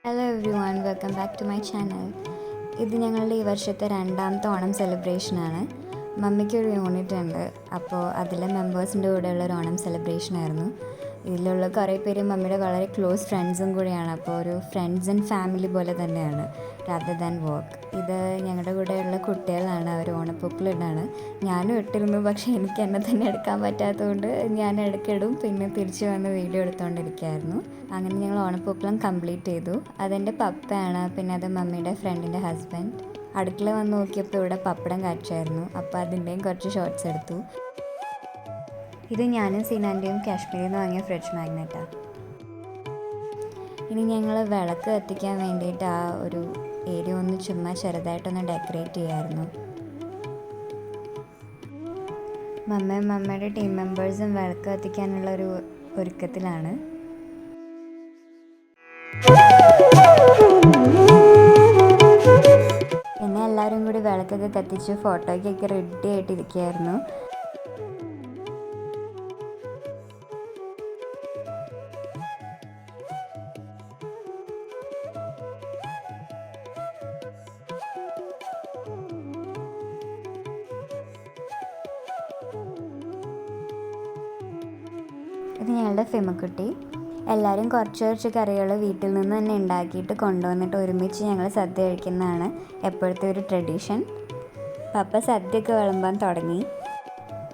Hello everyone, welcome back to my channel. ഇത് ഞങ്ങളുടെ ഈ വർഷത്തെ രണ്ടാമത്തെ ഓണം സെലിബ്രേഷനാണ്. മമ്മിക്കൊരു യൂണിറ്റ് ഉണ്ട്, അപ്പോൾ അതിലെ മെമ്പേഴ്സിൻ്റെ കൂടെയുള്ള ഒരു ഓണം സെലിബ്രേഷനായിരുന്നു. ഇതിലുള്ള കുറേ പേര് മമ്മിയുടെ വളരെ ക്ലോസ് ഫ്രണ്ട്സും കൂടിയാണ്, അപ്പോൾ ഒരു ഫ്രണ്ട്സ് ആൻഡ് ഫാമിലി പോലെ തന്നെയാണ് രാദർ ദാൻ വർക്ക്. ഇത് ഞങ്ങളുടെ കൂടെയുള്ള കുട്ടികളാണ്, അവർ ഓണപ്പൂക്കളിടാണ്. ഞാനും ഇട്ടിരുന്നു, പക്ഷേ എനിക്ക് എന്നെ തന്നെ എടുക്കാൻ പറ്റാത്തതുകൊണ്ട് ഞാൻ ഇടയ്ക്കിടും, പിന്നെ തിരിച്ച് വന്ന് വീഡിയോ എടുത്തുകൊണ്ടിരിക്കുകയായിരുന്നു. അങ്ങനെ ഞങ്ങൾ ഓണപ്പൂക്കളം കംപ്ലീറ്റ് ചെയ്തു. അതെൻ്റെ പപ്പയാണ്, പിന്നെ അത് മമ്മിയുടെ ഫ്രണ്ടിൻ്റെ ഹസ്ബൻഡ്. അടുക്കള വന്ന് നോക്കിയപ്പോൾ ഇവിടെ പപ്പടം കാച്ചായിരുന്നു, അപ്പോൾ അതിൻ്റെയും കുറച്ച് ഷോർട്സ് എടുത്തു. ഇത് ഞാനും സീനാൻ്റെയും കാശ്മീരിൽ നിന്ന് വാങ്ങിയ ഫ്രിഡ്ജ് മാഗ്നറ്റാണ്. ഇനി ഞങ്ങൾ വിളക്ക് കത്തിക്കാൻ വേണ്ടിയിട്ട് ആ ഒരു ഏരിയ ഒന്ന് ചുമ്മാ ചെറുതായിട്ടൊന്ന് ഡെക്കറേറ്റ് ചെയ്യായിരുന്നു. മമ്മയും മമ്മയുടെ ടീം മെമ്പേഴ്സും വിളക്ക് കത്തിക്കാനുള്ള ഒരു ഒരുക്കത്തിലാണ്. പിന്നെ എല്ലാവരും കൂടി വിളക്കൊക്കെ കത്തിച്ച് ഫോട്ടോയ്ക്കൊക്കെ റെഡി ആയിട്ടിരിക്കുകയായിരുന്നു. ഇത് ഞങ്ങളുടെ ഫിമക്കുട്ടി. എല്ലാവരും കുറച്ച് കറികൾ വീട്ടിൽ നിന്ന് തന്നെ ഉണ്ടാക്കിയിട്ട് കൊണ്ടുവന്നിട്ട് ഒരുമിച്ച് ഞങ്ങൾ സദ്യ കഴിക്കുന്നതാണ് എപ്പോഴത്തെ ഒരു ട്രഡീഷൻ. പപ്പ സദ്യയൊക്കെ വിളമ്പാൻ തുടങ്ങി.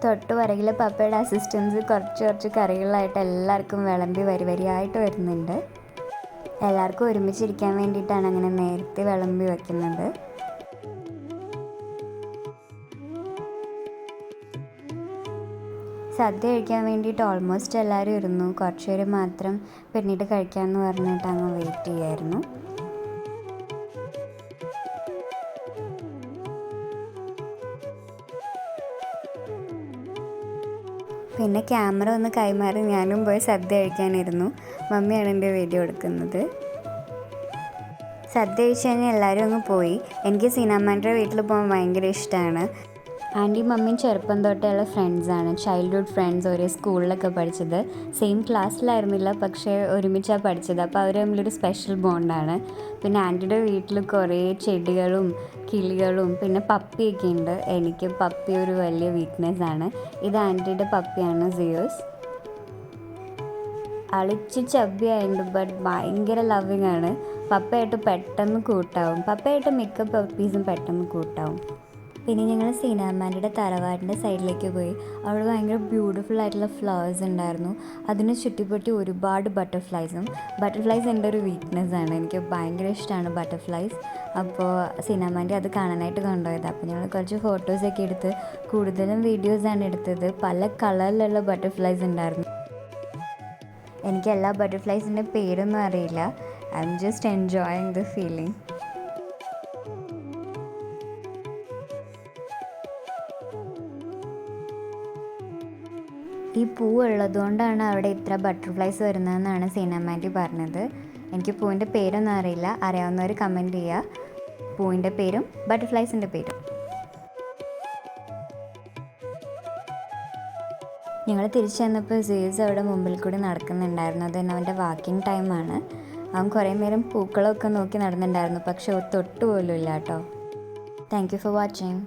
തൊട്ട് പുറകിൽ പപ്പയുടെ അസിസ്റ്റൻസ് കുറച്ച് കറികളായിട്ട് എല്ലാവർക്കും വിളമ്പി വരിയായിട്ട് വരുന്നുണ്ട്. എല്ലാവർക്കും ഒരുമിച്ചിരിക്കാൻ വേണ്ടിയിട്ടാണ് അങ്ങനെ നേരത്തെ വിളമ്പി വയ്ക്കുന്നത്. സദ്യ കഴിക്കാൻ വേണ്ടിയിട്ട് ഓൾമോസ്റ്റ് എല്ലാവരും ഇരുന്നു. കുറച്ച് പേര് മാത്രം പിന്നീട് കഴിക്കാമെന്ന് പറഞ്ഞിട്ട് അങ്ങ് വെയിറ്റ് ചെയ്യായിരുന്നു. പിന്നെ ക്യാമറ ഒന്ന് കൈമാറി ഞാനും പോയി സദ്യ കഴിക്കാനിരുന്നു. മമ്മിയാണ് എൻ്റെ വീഡിയോ എടുക്കുന്നത്. സദ്യ കഴിച്ച് കഴിഞ്ഞാൽ എല്ലാവരും അങ്ങ് പോയി. എനിക്ക് സീനാമ്മേൻ്റെ വീട്ടിൽ പോകാൻ ഭയങ്കര ഇഷ്ടമാണ്. ആൻറ്റിയും മമ്മിയും ചെറുപ്പം തൊട്ടേയുള്ള ഫ്രണ്ട്സാണ്, ചൈൽഡ്ഹുഡ് ഫ്രണ്ട്സ്. ഒരേ സ്കൂളിലൊക്കെ പഠിച്ചത്, സെയിം ക്ലാസ്സിലായിരുന്നില്ല, പക്ഷേ ഒരുമിച്ചാണ് പഠിച്ചത്. അപ്പോൾ അവർ തമ്മിലൊരു സ്പെഷ്യൽ ബോണ്ടാണ്. പിന്നെ ആൻറ്റിയുടെ വീട്ടിൽ കുറേ ചെടികളും കിളികളും പിന്നെ പപ്പിയൊക്കെ ഉണ്ട്. എനിക്ക് പപ്പി ഒരു വലിയ വീക്ക്നെസ്സാണ്. ഇത് ആൻറ്റിയുടെ പപ്പിയാണ്, സിയോസ്. അളിച്ച് ചബ്ബിയായിട്ടുണ്ട്, ബട്ട് ഭയങ്കര ലവിങ് ആണ്. പപ്പയായിട്ട് പെട്ടെന്ന് കൂട്ടാവും. പപ്പയായിട്ട് മിക്ക പപ്പീസും പെട്ടെന്ന് കൂട്ടാവും. പിന്നെ ഞങ്ങൾ സീനാമാൻ്റെ തറവാടിൻ്റെ സൈഡിലേക്ക് പോയി. അവിടെ ഭയങ്കര ബ്യൂട്ടിഫുൾ ആയിട്ടുള്ള ഫ്ലവേഴ്സ് ഉണ്ടായിരുന്നു. അതിന് ചുറ്റിപ്പറ്റി ഒരുപാട് ബട്ടർഫ്ലൈസ് എൻ്റെ ഒരു വീക്ക്നെസ്സാണ്. എനിക്ക് ഭയങ്കര ഇഷ്ടമാണ് ബട്ടർഫ്ലൈസ്. അപ്പോൾ സീനാമാൻ്റെ അത് കാണാനായിട്ട് കൊണ്ടുപോയത്. അപ്പോൾ ഞങ്ങൾ കുറച്ച് ഫോട്ടോസൊക്കെ എടുത്ത്, കൂടുതലും വീഡിയോസാണ് എടുത്തത്. പല കളറിലുള്ള ബട്ടർഫ്ലൈസ് ഉണ്ടായിരുന്നു. എനിക്ക് എല്ലാ ബട്ടർഫ്ലൈസിൻ്റെ പേരൊന്നും അറിയില്ല. I am just enjoying the feeling. ഈ പൂ ഉള്ളതുകൊണ്ടാണ് അവിടെ ഇത്ര ബട്ടർഫ്ലൈസ് വരുന്നതെന്നാണ് സീനാമാൻറ്റി പറഞ്ഞത്. എനിക്ക് പൂവിൻ്റെ പേരൊന്നും അറിയില്ല. അറിയാവുന്നവർ കമൻറ്റ് ചെയ്യുക, പൂവിൻ്റെ പേരും ബട്ടർഫ്ലൈസിൻ്റെ പേരും. ഞങ്ങൾ തിരിച്ചു വന്നപ്പോൾ സീസ് അവിടെ മുമ്പിൽ കൂടി നടക്കുന്നുണ്ടായിരുന്നു. അത് തന്നെ അവൻ്റെ വാക്കിംഗ് ടൈമാണ്. അവൻ കുറേ നേരം പൂക്കളൊക്കെ നോക്കി നടന്നിട്ടുണ്ടായിരുന്നു, പക്ഷെ തൊട്ടുപോലും ഇല്ല കേട്ടോ. Thank you for watching.